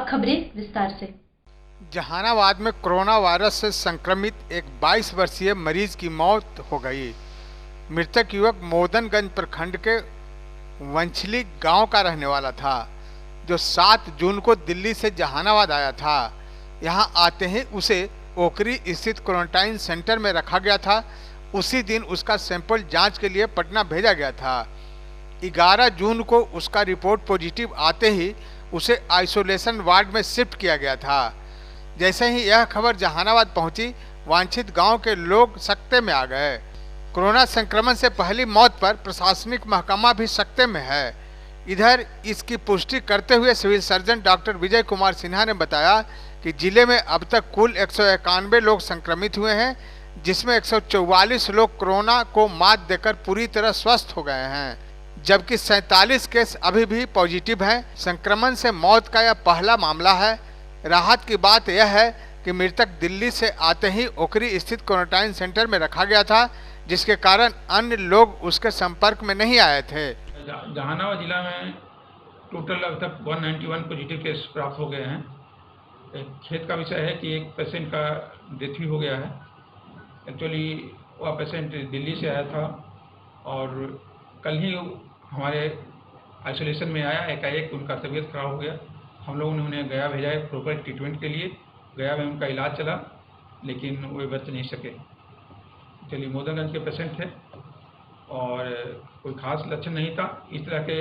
अब खबरें विस्तार से। जहानाबाद में कोरोना वायरस से संक्रमित एक 22 वर्षीय मरीज की मौत हो गई। मृतक युवक मोदनगंज प्रखंड के वंछली गांव का रहने वाला था, जो 7 जून को दिल्ली से जहानाबाद आया था। यहां आते ही उसे ओकरी स्थित क्वारंटाइन सेंटर में रखा गया था। उसी दिन उसका सैंपल जांच के लिए पटना भेजा गया था। 11 जून को उसका रिपोर्ट पॉजिटिव आते ही उसे आइसोलेशन वार्ड में शिफ्ट किया गया था। जैसे ही यह खबर जहानाबाद पहुंची, वांछित गांव के लोग सकते में आ गए। कोरोना संक्रमण से पहली मौत पर प्रशासनिक महकमा भी सकते में है। इधर इसकी पुष्टि करते हुए civil surgeon doctor Vijay Kumar Sinha ने बताया कि जिले में अब तक कुल 191 लोग संक्रमित हुए हैं, जिसमें 144 लोग कोरोना को मात देकर पूरी तरह स्वस्थ हो गए हैं, जबकि 47 केस अभी भी पॉजिटिव हैं। संक्रमण से मौत का यह पहला मामला है। राहत की बात यह है कि मृतक दिल्ली से आते ही ओकरी स्थित क्वारंटाइन सेंटर में रखा गया था, जिसके कारण अन्य लोग उसके संपर्क में नहीं आए थे। जहानाबाद जिला में टोटल अब तक 191 पॉजिटिव केस प्राप्त हो गए हैं। खेत का विषय है कि एक पेशेंट का डेथ भी हो गया है। एक्चुअली वह पेशेंट दिल्ली से आया था और कल ही हमारे आइसोलेशन में आया। एकाएक उनका तबीयत खराब हो गया। हम लोगों ने उन्हें गया भेजा है प्रॉपर ट्रीटमेंट के लिए। गया में उनका इलाज चला, लेकिन वे बच नहीं सके। चलिए, मोदनगंज के पेशेंट थे और कोई खास लक्षण नहीं था। इस तरह के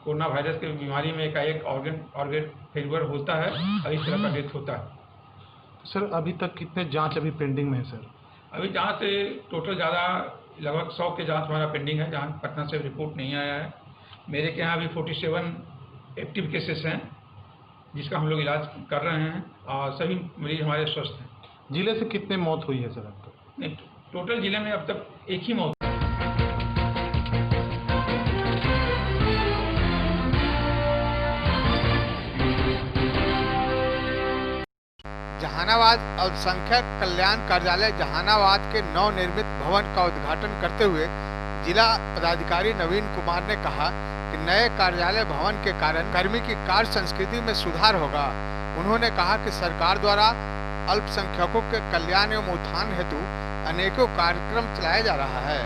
कोरोना वायरस के बीमारी में एकाएक ऑर्गन फेलियर होता है और इस तरह का डेथ होता है। सर, अभी तक कितने जांच अभी पेंडिंग में है सर? अभी जांच टोटल ज़्यादा लगभग 100 के जांच हमारा पेंडिंग है। जहाँ पटना से रिपोर्ट नहीं आया है। मेरे के यहाँ अभी 47 एक्टिव केसेस हैं, जिसका हम लोग इलाज कर रहे हैं और सभी मरीज हमारे स्वस्थ हैं। जिले से कितने मौत हुई है सर अब तक? नहीं, टोटल जिले में अब तक एक ही मौत। जहानाबाद अल्पसंख्यक कल्याण कार्यालय जहानाबाद के नवनिर्मित भवन का उद्घाटन करते हुए जिला पदाधिकारी नवीन कुमार ने कहा कि नए कार्यालय भवन के कारण कर्मी की कार्य संस्कृति में सुधार होगा। उन्होंने कहा कि सरकार द्वारा अल्पसंख्यकों के कल्याण एवं उत्थान हेतु अनेकों कार्यक्रम चलाया जा रहा है।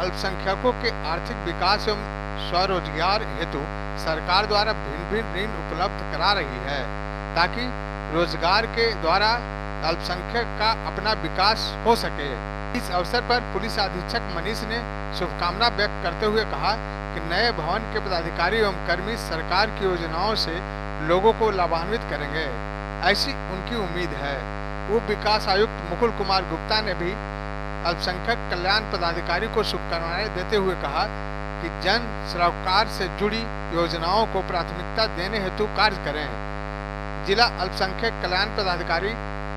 अल्पसंख्यकों के आर्थिक विकास एवं स्वरोजगार हेतु सरकार द्वारा भिन्न भिन्न ऋण उपलब्ध करा रही है, ताकि रोजगार के द्वारा अल्पसंख्यक का अपना विकास हो सके। इस अवसर पर पुलिस अधीक्षक मनीष ने शुभकामना व्यक्त करते हुए कहा कि नए भवन के पदाधिकारी एवं कर्मी सरकार की योजनाओं से लोगों को लाभान्वित करेंगे, ऐसी उनकी उम्मीद है। उप विकास आयुक्त मुकुल कुमार गुप्ता ने भी अल्पसंख्यक कल्याण पदाधिकारी को शुभकामनाएं देते हुए कहा कि जन सरोकार से जुड़ी योजनाओं को प्राथमिकता देने हेतु कार्य करें। जिला अल्पसंख्यक कल्याण पदाधिकारी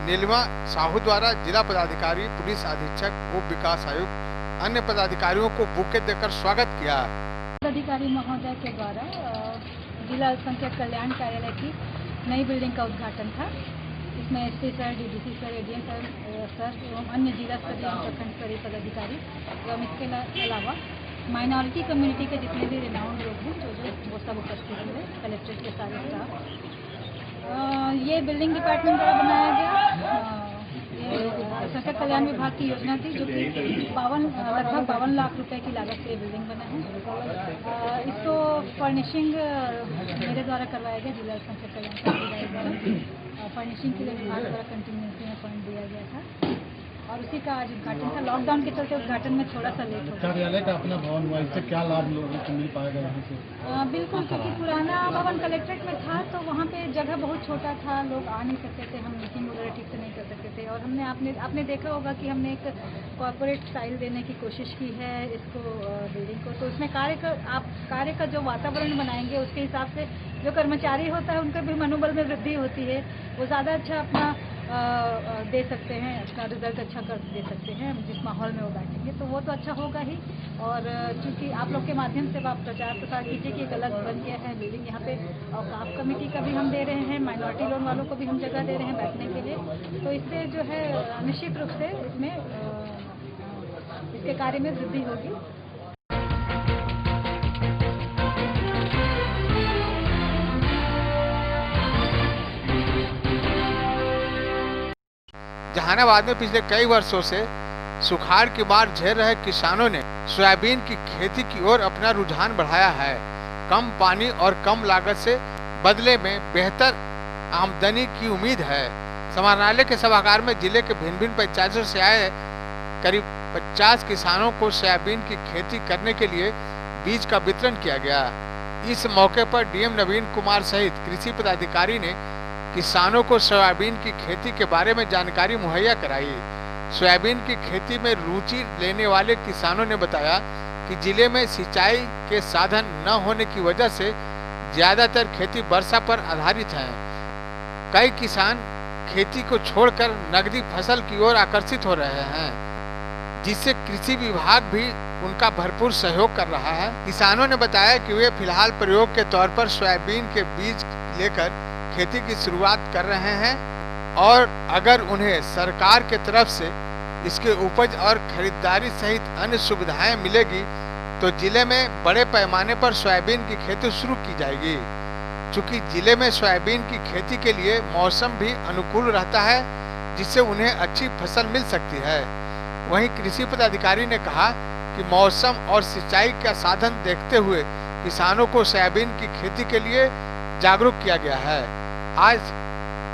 नीलिमा साहू द्वारा जिला पदाधिकारी, पुलिस अधीक्षक, उप विकास आयुक्त, अन्य पदाधिकारियों को बुके देकर स्वागत किया। पदाधिकारी महोदय के द्वारा जिला अल्पसंख्यक कल्याण कार्यालय की नई बिल्डिंग का उद्घाटन था। इसमें SP sir, DDC sir, ADM sir एवं अन्य जिला स्तरीय एवं प्रखंड स्तरीय पदाधिकारी एवं इसके अलावा माइनॉरिटी कम्युनिटी के जितने भी रिनाउंड लोग हैं जो वो सब उपस्थित हुए। कलेक्ट्रेट के सारे स्टाफ। ये बिल्डिंग डिपार्टमेंट द्वारा बनाया गया। ये अल्पसंख्यक कल्याण विभाग की योजना थी, जो कि लगभग 52 लाख रुपए की लागत से ये बिल्डिंग बना है। इसको फर्निशिंग मेरे द्वारा करवाया गया, जिला अल्पसंख्यक कल्याण विभाग द्वारा। फर्निशिंग के लिए विभाग द्वारा कंटिन्यूटी में फंड दिया गया था और उसी का आज उद्घाटन था। लॉकडाउन के चलते उद्घाटन में थोड़ा सा लेट हो गया। कार्यालय का अपना भवन हुआ, इससे क्या लाभ लोगों को मिल पाएगा यहाँ से? बिल्कुल, क्योंकि पुराना भवन कलेक्ट्रेट में था तो वहाँ पे जगह बहुत छोटा था, लोग आ नहीं सकते थे, हम मीटिंग वगैरह ठीक से नहीं कर सकते थे। और हमने आपने देखा होगा कि हमने एक कॉर्पोरेट स्टाइल देने की कोशिश की है इसको, बिल्डिंग को। तो उसमें कार्य का जो वातावरण बनाएंगे, उसके हिसाब से जो कर्मचारी होता है उनका भी मनोबल में वृद्धि होती है। वो ज़्यादा अच्छा अपना दे सकते हैं, अपना रिजल्ट अच्छा कर दे सकते हैं जिस माहौल में वो बैठेंगे, तो वो तो अच्छा होगा ही। और चूँकि आप लोग के माध्यम से आप प्रचार प्रसार कीजिए कि एक अलग बन गया है बिल्डिंग यहाँ पे, और काफ कमेटी का भी हम दे रहे हैं, माइनॉरिटी लोन वालों को भी हम जगह दे रहे हैं बैठने के लिए। तो इससे जो है निश्चित रूप से इसमें इसके कार्य में वृद्धि होगी। जहानाबाद में पिछले कई वर्षों से सुखाड़ की मार झेल रहे किसानों ने सोयाबीन की खेती की ओर अपना रुझान बढ़ाया है। कम पानी और कम लागत से बदले में बेहतर आमदनी की उम्मीद है। समाहरणालय के सभागार में जिले के भिन्न भिन्न पंचायतों से आए करीब 50 किसानों को सोयाबीन की खेती करने के लिए बीज का वितरण किया गया। इस मौके पर डीएम नवीन कुमार सहित कृषि पदाधिकारी ने किसानों को सोयाबीन की खेती के बारे में जानकारी मुहैया कराई। सोयाबीन की खेती में रुचि लेने वाले किसानों ने बताया कि जिले में सिंचाई के साधन न होने की वजह से ज्यादातर खेती वर्षा पर आधारित है। कई किसान खेती को छोड़कर नकदी फसल की ओर आकर्षित हो रहे हैं, जिससे कृषि विभाग भी उनका भरपूर सहयोग कर रहा है। किसानों ने बताया कि वे फिलहाल प्रयोग के तौर पर सोयाबीन के बीज लेकर खेती की शुरुआत कर रहे हैं और अगर उन्हें सरकार के तरफ से इसके उपज और खरीदारी सहित अन्य सुविधाएं मिलेगी तो जिले में बड़े पैमाने पर सोयाबीन की खेती शुरू की जाएगी। चूँकि जिले में सोयाबीन की खेती के लिए मौसम भी अनुकूल रहता है, जिससे उन्हें अच्छी फसल मिल सकती है। वहीं कृषि पदाधिकारी ने कहा कि मौसम और सिंचाई का साधन देखते हुए किसानों को सोयाबीन की खेती के लिए जागरूक किया गया है। आज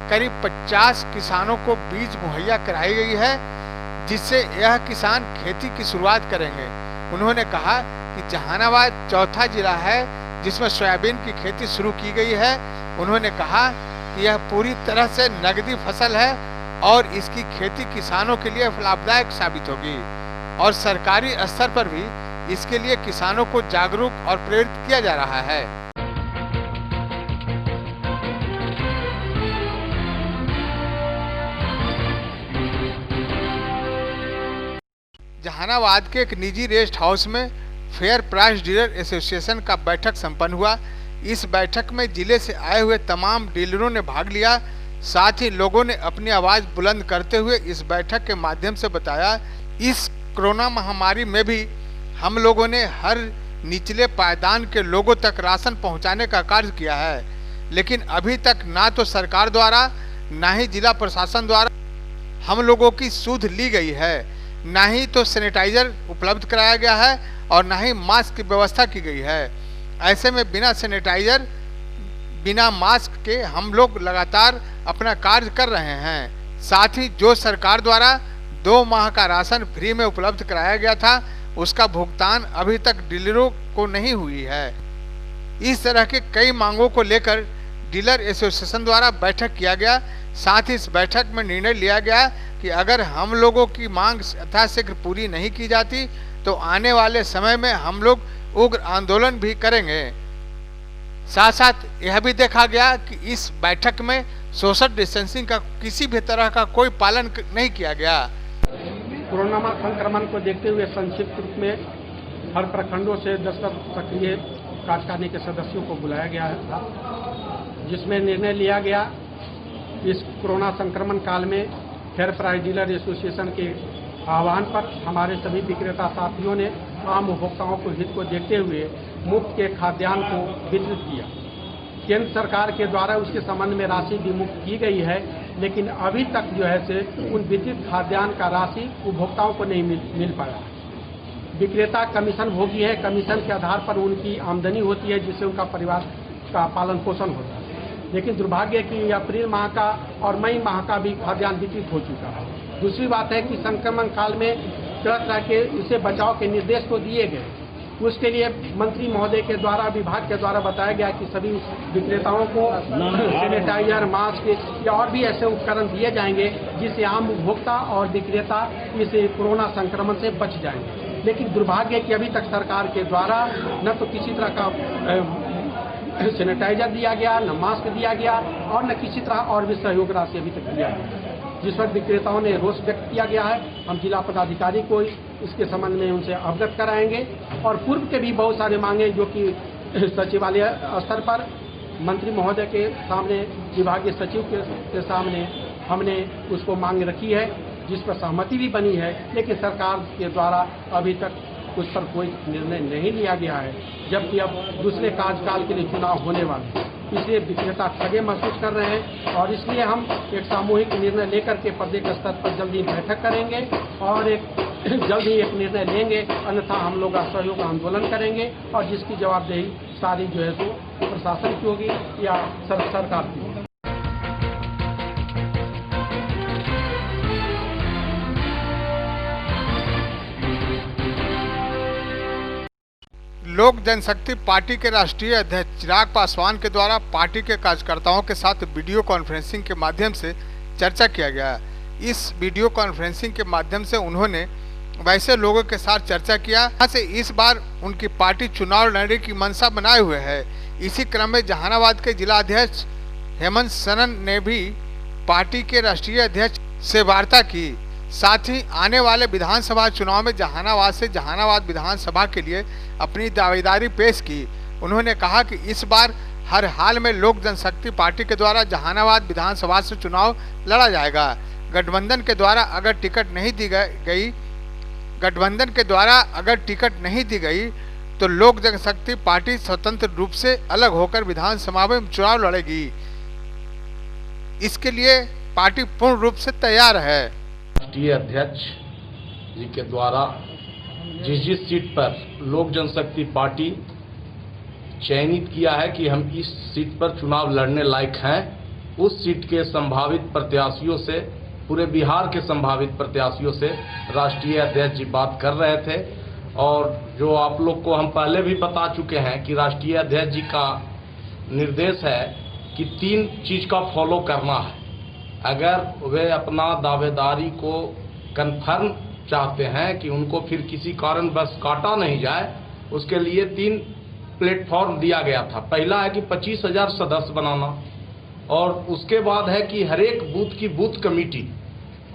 करीब 50 किसानों को बीज मुहैया कराई गई है, जिससे यह किसान खेती की शुरुआत करेंगे। उन्होंने कहा कि जहानाबाद चौथा जिला है जिसमें सोयाबीन की खेती शुरू की गई है। उन्होंने कहा कि यह पूरी तरह से नकदी फसल है और इसकी खेती किसानों के लिए लाभदायक साबित होगी और सरकारी स्तर पर भी इसके लिए किसानों को जागरूक और प्रेरित किया जा रहा है। जहानाबाद के एक निजी रेस्ट हाउस में फेयर प्राइस डीलर एसोसिएशन का बैठक संपन्न हुआ। इस बैठक में जिले से आए हुए तमाम डीलरों ने भाग लिया। साथ ही लोगों ने अपनी आवाज बुलंद करते हुए इस बैठक के माध्यम से बताया, इस कोरोना महामारी में भी हम लोगों ने हर निचले पायदान के लोगों तक राशन पहुंचाने का कार्य किया है, लेकिन अभी तक ना तो सरकार द्वारा ना ही जिला प्रशासन द्वारा हम लोगों की सुध ली गई है, ना ही तो सैनिटाइजर उपलब्ध कराया गया है और ना ही मास्क की व्यवस्था की गई है। ऐसे में बिना सैनिटाइजर बिना मास्क के हम लोग लगातार अपना कार्य कर रहे हैं। साथ ही जो सरकार द्वारा 2 माह का राशन फ्री में उपलब्ध कराया गया था उसका भुगतान अभी तक डीलरों को नहीं हुई है। इस तरह के कई मांगों को लेकर डीलर एसोसिएशन द्वारा बैठक किया गया। साथ ही इस बैठक में निर्णय लिया गया कि अगर हम लोगों की मांग यथाशीघ्र पूरी नहीं की जाती तो आने वाले समय में हम लोग उग्र आंदोलन भी करेंगे। साथ साथ यह भी देखा गया कि इस बैठक में सोशल डिस्टेंसिंग का किसी भी तरह का कोई पालन नहीं किया गया। कोरोना संक्रमण को देखते हुए संक्षिप्त रूप में हर प्रखंडों से 10 सक्रिय कार्यकारिणी के सदस्यों को बुलाया गया है, जिसमें निर्णय लिया गया इस कोरोना संक्रमण काल में फेयर प्राइस डीलर एसोसिएशन के आह्वान पर हमारे सभी विक्रेता साथियों ने आम उपभोक्ताओं को हित को देखते हुए मुफ्त के खाद्यान्न को वितरित किया। केंद्र सरकार के द्वारा उसके संबंध में राशि भी मुक्त की गई है, लेकिन अभी तक जो है से उन वितरित खाद्यान्न का राशि उपभोक्ताओं को नहीं मिल पाया। विक्रेता कमीशन भोगी है, कमीशन के आधार पर उनकी आमदनी होती है, जिससे उनका परिवार का पालन पोषण होता है। लेकिन दुर्भाग्य कि अप्रैल माह का और मई माह का भी खाद्यान्न वितरित हो चुका है। दूसरी बात है कि संक्रमण काल में तरह तरह के इससे बचाव के निर्देश तो दिए गए, उसके लिए मंत्री महोदय के द्वारा विभाग के द्वारा बताया गया कि सभी विक्रेताओं को सैनिटाइजर, मास्क या और भी ऐसे उपकरण दिए जाएंगे जिससे आम उपभोक्ता और विक्रेता इस कोरोना संक्रमण से बच जाएंगे। लेकिन दुर्भाग्य कि अभी तक सरकार के द्वारा न तो किसी तरह का सैनिटाइजर दिया गया, न मास्क दिया गया और न किसी तरह और भी सहयोग राशि अभी तक दिया गया, जिस पर विक्रेताओं ने रोष व्यक्त किया गया है। हम जिला पदाधिकारी को इसके संबंध में उनसे अवगत कराएंगे और पूर्व के भी बहुत सारे मांगे जो कि सचिवालय स्तर पर मंत्री महोदय के सामने, विभागीय सचिव के सामने हमने उसको मांग रखी है, जिस पर सहमति भी बनी है, लेकिन सरकार के द्वारा अभी तक उस पर कोई निर्णय नहीं लिया गया है, जबकि अब दूसरे कार्यकाल के लिए चुनाव होने वाले हैं। इसलिए विक्रेता ठगे महसूस कर रहे हैं और इसलिए हम एक सामूहिक निर्णय लेकर के प्रदेश स्तर पर जल्दी बैठक करेंगे और जल्द ही एक निर्णय लेंगे, अन्यथा हम लोग असहयोग आंदोलन करेंगे और जिसकी जवाबदेही सारी जो है सो प्रशासन की होगी या सरकार की होगी। लोक जनशक्ति पार्टी के राष्ट्रीय अध्यक्ष चिराग पासवान के द्वारा पार्टी के कार्यकर्ताओं के साथ वीडियो कॉन्फ्रेंसिंग के माध्यम से चर्चा किया गया। इस वीडियो कॉन्फ्रेंसिंग के माध्यम से उन्होंने वैसे लोगों के साथ चर्चा किया जहां से इस बार उनकी पार्टी चुनाव लड़ने की मंशा बनाए हुए है। इसी क्रम में जहानाबाद के जिला अध्यक्ष हेमंत सरन ने भी पार्टी के राष्ट्रीय अध्यक्ष से वार्ता की। साथ ही आने वाले विधानसभा चुनाव में जहानाबाद से जहानाबाद विधानसभा के लिए अपनी दावेदारी पेश की। उन्होंने कहा कि इस बार हर हाल में लोक जनशक्ति पार्टी के द्वारा जहानाबाद विधानसभा से चुनाव लड़ा जाएगा। गठबंधन के द्वारा अगर टिकट नहीं दी गई तो लोक जनशक्ति पार्टी स्वतंत्र रूप से अलग होकर विधानसभा में चुनाव लड़ेगी। इसके लिए पार्टी पूर्ण रूप से तैयार है। राष्ट्रीय अध्यक्ष जी के द्वारा जिस सीट पर लोक जनशक्ति पार्टी चयनित किया है कि हम इस सीट पर चुनाव लड़ने लायक हैं, उस सीट के संभावित प्रत्याशियों से, पूरे बिहार के संभावित प्रत्याशियों से राष्ट्रीय अध्यक्ष जी बात कर रहे थे। और जो आप लोग को हम पहले भी बता चुके हैं कि राष्ट्रीय अध्यक्ष जी का निर्देश है कि 3 चीज का फॉलो करना है। अगर वे अपना दावेदारी को कन्फर्म चाहते हैं कि उनको फिर किसी कारण बस काटा नहीं जाए, उसके लिए 3 प्लेटफॉर्म दिया गया था। पहला है कि 25,000 सदस्य बनाना, और उसके बाद है कि हर एक बूथ की बूथ कमेटी,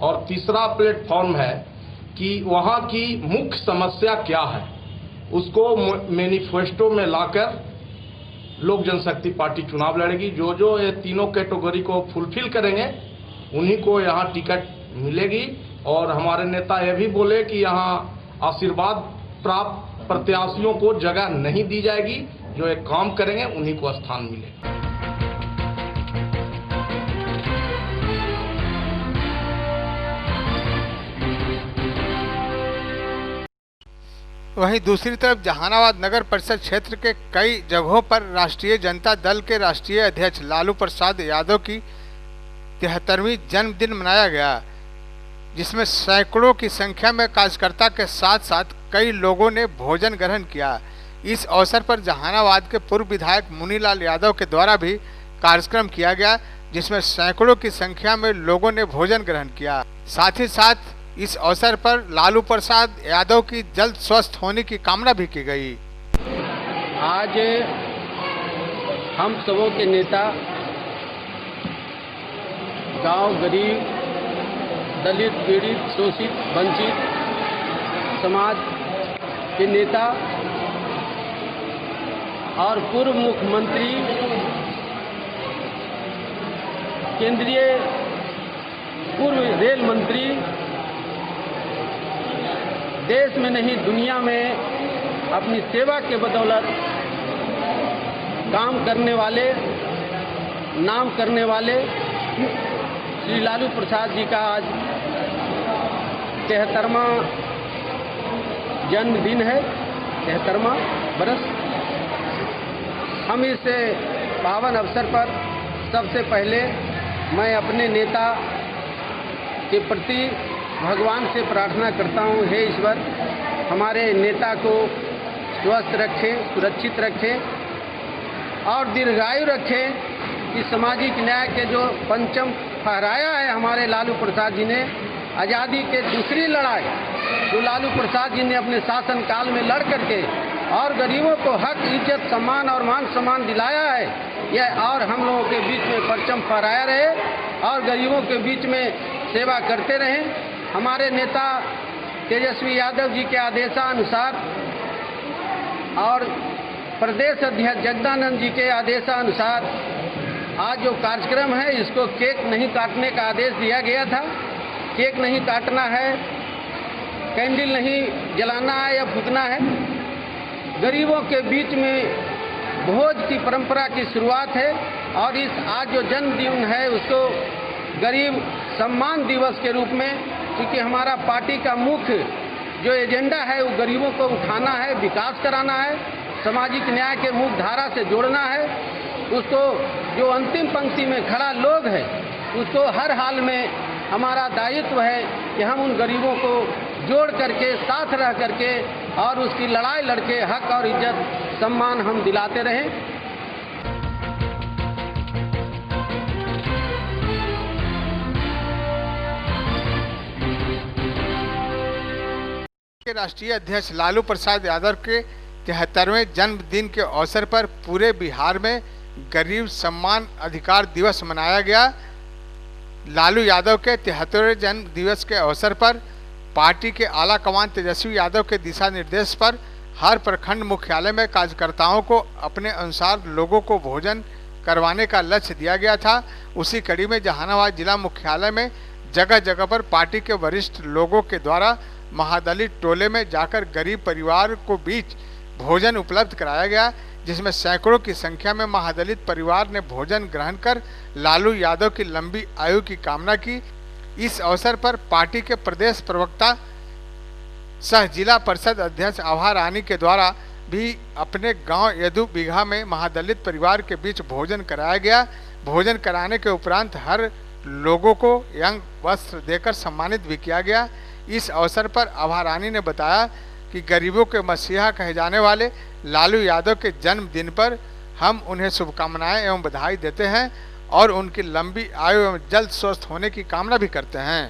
और तीसरा प्लेटफॉर्म है कि वहाँ की मुख्य समस्या क्या है उसको मैनिफेस्टो में लाकर लोक जनशक्ति पार्टी चुनाव लड़ेगी। जो ये तीनों कैटेगरी को फुलफिल करेंगे उन्हीं को यहाँ टिकट मिलेगी। और हमारे नेता ये भी बोले कि यहाँ आशीर्वाद प्राप्त प्रत्याशियों को जगह नहीं दी जाएगी, जो एक काम करेंगे उन्हीं को स्थान मिलेगा। वहीं दूसरी तरफ जहानाबाद नगर परिषद क्षेत्र के कई जगहों पर राष्ट्रीय जनता दल के राष्ट्रीय अध्यक्ष लालू प्रसाद यादव की 73वीं जन्मदिन मनाया गया, जिसमें सैकड़ों की संख्या में कार्यकर्ता के साथ साथ कई लोगों ने भोजन ग्रहण किया। इस अवसर पर जहानाबाद के पूर्व विधायक मुनीलाल यादव के द्वारा भी कार्यक्रम किया गया, जिसमें सैकड़ों की संख्या में लोगों ने भोजन ग्रहण किया। साथ ही साथ इस अवसर पर लालू प्रसाद यादव की जल्द स्वस्थ होने की कामना भी की गई। आज हम सबों के नेता, गांव गरीब, दलित, पीड़ित, शोषित, वंचित समाज के नेता और पूर्व मुख्यमंत्री, केंद्रीय पूर्व रेल मंत्री, देश में नहीं दुनिया में अपनी सेवा के बदौलत काम करने वाले, नाम करने वाले श्री लालू प्रसाद जी का आज 73वां जन्मदिन है, 73वां बरस। हम इस पावन अवसर पर सबसे पहले मैं अपने नेता के प्रति भगवान से प्रार्थना करता हूँ, हे ईश्वर हमारे नेता को स्वस्थ रखें, सुरक्षित रखें और दीर्घायु रखें। कि सामाजिक न्याय के जो पंचम फहराया है हमारे लालू प्रसाद जी ने, आज़ादी के दूसरी लड़ाई जो लालू प्रसाद जी ने अपने शासनकाल में लड़ करके और गरीबों को हक, इज्जत, सम्मान और मान सम्मान दिलाया है, यह और हम लोगों के बीच में परचम फहराया रहे और गरीबों के बीच में सेवा करते रहें। हमारे नेता तेजस्वी यादव जी के आदेशानुसार और प्रदेश अध्यक्ष जगदानंद जी के आदेशानुसार आज जो कार्यक्रम है इसको केक नहीं काटने का आदेश दिया गया था। केक नहीं काटना है, कैंडल नहीं जलाना है या फूकना है। गरीबों के बीच में भोज की परंपरा की शुरुआत है और इस आज जो जन्मदिन है उसको गरीब सम्मान दिवस के रूप में, क्योंकि हमारा पार्टी का मुख्य जो एजेंडा है वो गरीबों को उठाना है, विकास कराना है, सामाजिक न्याय के मुख्य धारा से जोड़ना है, उसको जो अंतिम पंक्ति में खड़ा लोग है उसको हर हाल में हमारा दायित्व है कि हम उन गरीबों को जोड़ करके, साथ रह करके और उसकी लड़ाई लड़के हक और इज्जत सम्मान हम दिलाते रहें। राष्ट्रीय अध्यक्ष लालू प्रसाद यादव के 73वें जन्मदिन के अवसर पर पूरे बिहार में गरीब सम्मान अधिकार दिवस मनाया गया। लालू यादव के 73वें जन्म दिवस के अवसर पर पार्टी के आला कमान तेजस्वी यादव के दिशा निर्देश पर हर प्रखंड मुख्यालय में कार्यकर्ताओं को अपने अनुसार लोगों को भोजन करवाने का लक्ष्य दिया गया था। उसी कड़ी में जहानाबाद जिला मुख्यालय में जगह जगह पर पार्टी के वरिष्ठ लोगों के द्वारा महादलित टोले में जाकर गरीब परिवार को बीच भोजन उपलब्ध कराया गया, जिसमें सैकड़ों की संख्या में महादलित परिवार ने भोजन ग्रहण कर लालू यादव की लंबी आयु की कामना की। इस अवसर पर पार्टी के प्रदेश प्रवक्ता सह जिला परिषद अध्यक्ष आभा रानी के द्वारा भी अपने गांव यदु बीघा में महादलित परिवार के बीच भोजन कराया गया। भोजन कराने के उपरांत हर लोगों को यंग वस्त्र देकर सम्मानित भी किया गया। इस अवसर पर आभा रानी ने बताया कि गरीबों के मसीहा कहे जाने वाले लालू यादव के जन्मदिन पर हम उन्हें शुभकामनाएं एवं बधाई देते हैं और उनकी लंबी आयु एवं जल्द स्वस्थ होने की कामना भी करते हैं।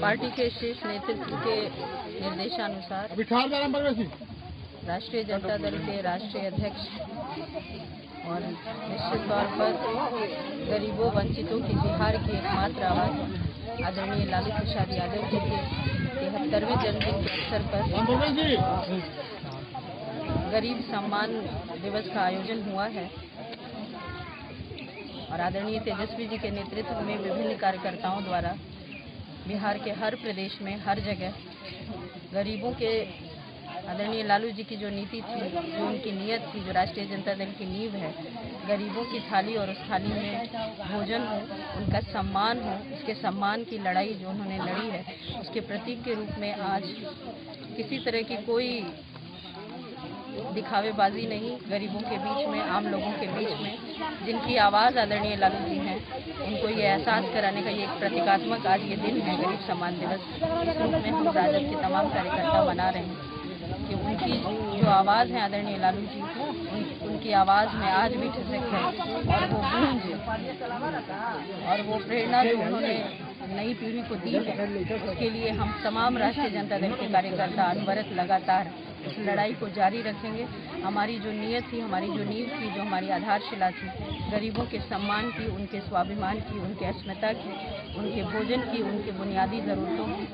पार्टी के शीर्ष नेतृत्व के निर्देशानुसार राष्ट्रीय जनता दल के राष्ट्रीय अध्यक्ष और निश्चित तौर पर गरीबों वंचितों की बिहार की एकमात्र आवाज आदरणीय लालू प्रसाद यादव जी के 73वें जन्मदिन के अवसर पर गरीब सम्मान दिवस का आयोजन हुआ है और आदरणीय तेजस्वी जी के नेतृत्व में विभिन्न कार्यकर्ताओं द्वारा बिहार के हर प्रदेश में हर जगह गरीबों के आदरणीय लालू जी की जो नीति थी, जो उनकी नीयत थी, जो राष्ट्रीय जनता दल की नींव है, गरीबों की थाली और उस थाली में भोजन हो, उनका सम्मान हो, उसके सम्मान की लड़ाई जो उन्होंने लड़ी है उसके प्रतीक के रूप में आज किसी तरह की कोई दिखावेबाजी नहीं, गरीबों के बीच में, आम लोगों के बीच में जिनकी आवाज़ आदरणीय लालू जी हैं, उनको ये एहसास कराने का ये एक प्रतीकात्मक आज ये दिन है गरीब सम्मान दिवस। इस रूप में हम राजद के तमाम कार्यकर्ता मना रहे हैं कि उनकी जो आवाज़ है आदरणीय लालू जी, उनकी आवाज़ में आज भी ठिठक है और वो गूंज और वो प्रेरणा जो उन्होंने नई पीढ़ी को दी है, उसके लिए हम तमाम राष्ट्रीय जनता दल के कार्यकर्ता अनवरत लगातार इस लड़ाई को जारी रखेंगे। हमारी जो नीयत थी, हमारी जो नींव थी, जो हमारी आधारशिला थी, गरीबों के सम्मान की, उनके स्वाभिमान की, उनके अस्मिता की, उनके भोजन की, उनके बुनियादी ज़रूरतों की,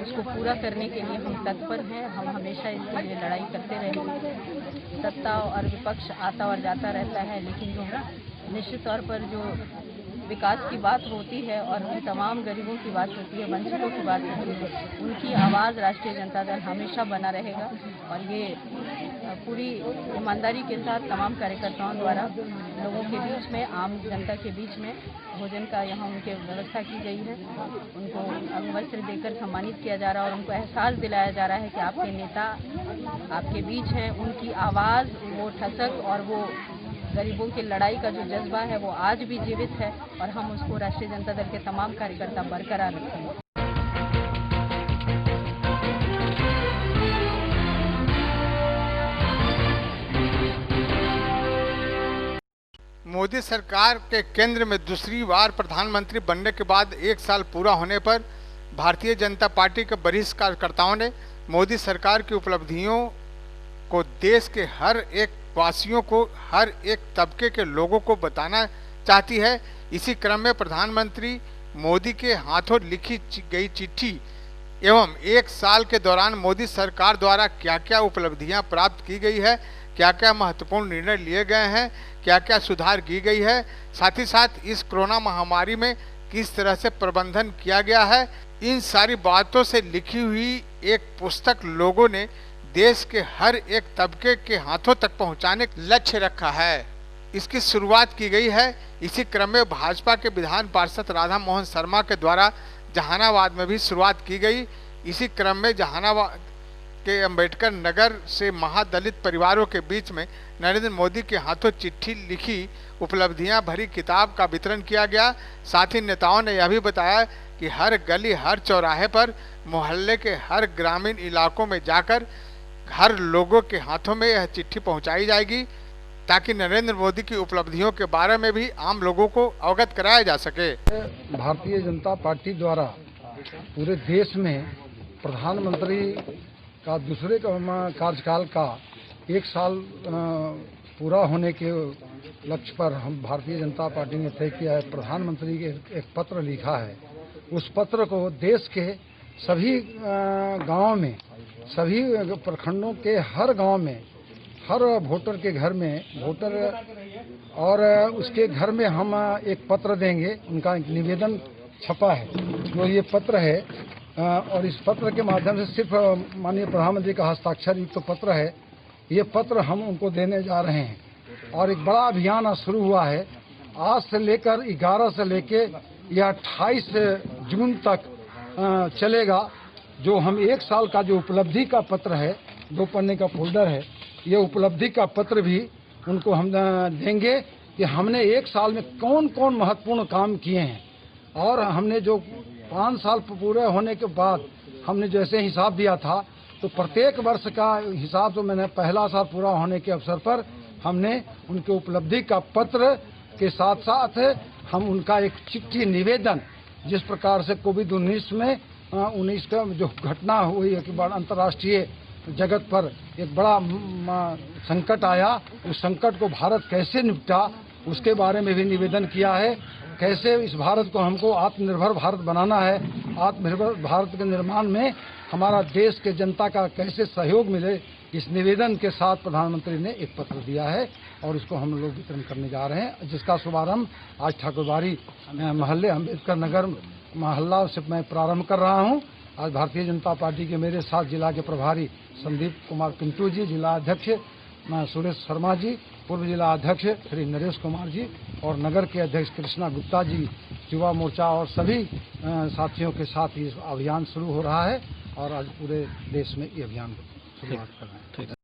उसको पूरा करने के लिए हम तत्पर हैं। हम हमेशा इसके लिए लड़ाई करते रहेंगे। सत्ता और विपक्ष आता और जाता रहता है, लेकिन जो निश्चित तौर पर जो विकास की बात होती है और उन तमाम गरीबों की बात होती है, वंचितों की बात होती है, उनकी आवाज़ राष्ट्रीय जनता दल हमेशा बना रहेगा। और ये पूरी ईमानदारी के साथ तमाम कार्यकर्ताओं द्वारा लोगों के बीच में, आम जनता के बीच में भोजन का यहाँ उनके व्यवस्था की गई है। उनको अंगवस्त्र देकर सम्मानित किया जा रहा है और उनको एहसास दिलाया जा रहा है कि आपके नेता आपके बीच हैं। उनकी आवाज़, वो ठसक और वो गरीबों की लड़ाई का जो जज्बा है वो आज भी जीवित है और हम उसको राष्ट्रीय जनता दल के तमाम कार्यकर्ता बरकरार रखेंगे। मोदी सरकार के केंद्र में दूसरी बार प्रधानमंत्री बनने के बाद 1 साल पूरा होने पर भारतीय जनता पार्टी के वरिष्ठ कार्यकर्ताओं ने मोदी सरकार की उपलब्धियों को देश के हर एक वासियों को, हर एक तबके के लोगों को बताना चाहती है। इसी क्रम में प्रधानमंत्री मोदी के हाथों लिखी गई चिट्ठी एवं 1 साल के दौरान मोदी सरकार द्वारा क्या क्या उपलब्धियां प्राप्त की गई है, क्या क्या महत्वपूर्ण निर्णय लिए गए हैं, क्या क्या सुधार की गई है, साथ ही साथ इस कोरोना महामारी में किस तरह से प्रबंधन किया गया है, इन सारी बातों से लिखी हुई एक पुस्तक लोगों ने देश के हर एक तबके के हाथों तक पहुंचाने का लक्ष्य रखा है। इसकी शुरुआत की गई है। इसी क्रम में भाजपा के विधान पार्षद राधा मोहन शर्मा के द्वारा जहानाबाद में भी शुरुआत की गई। इसी क्रम में जहानाबाद के अंबेडकर नगर से महादलित परिवारों के बीच में नरेंद्र मोदी के हाथों चिट्ठी लिखी उपलब्धियां भरी किताब का वितरण किया गया। साथ ही नेताओं ने यह भी बताया कि हर गली हर चौराहे पर मोहल्ले के हर ग्रामीण इलाकों में जाकर हर लोगों के हाथों में यह चिट्ठी पहुंचाई जाएगी ताकि नरेंद्र मोदी की उपलब्धियों के बारे में भी आम लोगों को अवगत कराया जा सके। भारतीय जनता पार्टी द्वारा पूरे देश में प्रधानमंत्री का दूसरे कार्यकाल का 1 साल पूरा होने के लक्ष्य पर हम भारतीय जनता पार्टी ने तय किया है। प्रधानमंत्री के एक पत्र लिखा है। उस पत्र को देश के सभी गांवों में, सभी प्रखंडों के हर गांव में, हर वोटर के घर में, वोटर और उसके घर में हम एक पत्र देंगे। उनका एक निवेदन छपा है जो ये पत्र है, और इस पत्र के माध्यम से सिर्फ माननीय प्रधानमंत्री का हस्ताक्षर युक्त तो पत्र है। ये पत्र हम उनको देने जा रहे हैं और एक बड़ा अभियान शुरू हुआ है। आज से लेकर 11 से लेकर यह 28 जून तक चलेगा। जो हम 1 साल का जो उपलब्धि का पत्र है, 2 पन्ने का फोल्डर है, ये उपलब्धि का पत्र भी उनको हम देंगे कि हमने 1 साल में कौन कौन महत्वपूर्ण काम किए हैं। और हमने जो 5 साल पूरे होने के बाद हमने जैसे हिसाब दिया था, तो प्रत्येक वर्ष का हिसाब तो मैंने पहला साल पूरा होने के अवसर पर हमने उनके उपलब्धि का पत्र के साथ साथ हम उनका एक चिट्ठी निवेदन, जिस प्रकार से कोविड-19 में 19 का जो घटना हुई है कि बड़ा अंतर्राष्ट्रीय जगत पर एक बड़ा संकट आया, उस संकट को भारत कैसे निपटा उसके बारे में भी निवेदन किया है। कैसे इस भारत को हमको आत्मनिर्भर भारत बनाना है, आत्मनिर्भर भारत के निर्माण में हमारा देश के जनता का कैसे सहयोग मिले, इस निवेदन के साथ प्रधानमंत्री ने एक पत्र दिया है और उसको हम लोग वितरण करने जा रहे हैं, जिसका शुभारंभ आज ठाकुरबाड़ी मोहल्ले अम्बेडकर नगर मोहल्ला से मैं प्रारंभ कर रहा हूं। आज भारतीय जनता पार्टी के मेरे साथ जिला के प्रभारी संदीप कुमार पिंटू जी, जिला अध्यक्ष सुरेश शर्मा जी, पूर्व जिला अध्यक्ष श्री नरेश कुमार जी और नगर के अध्यक्ष कृष्णा गुप्ता जी, युवा मोर्चा और सभी साथियों के साथ ये अभियान शुरू हो रहा है और आज पूरे देश में ये अभियान शुरुआत कर रहे हैं।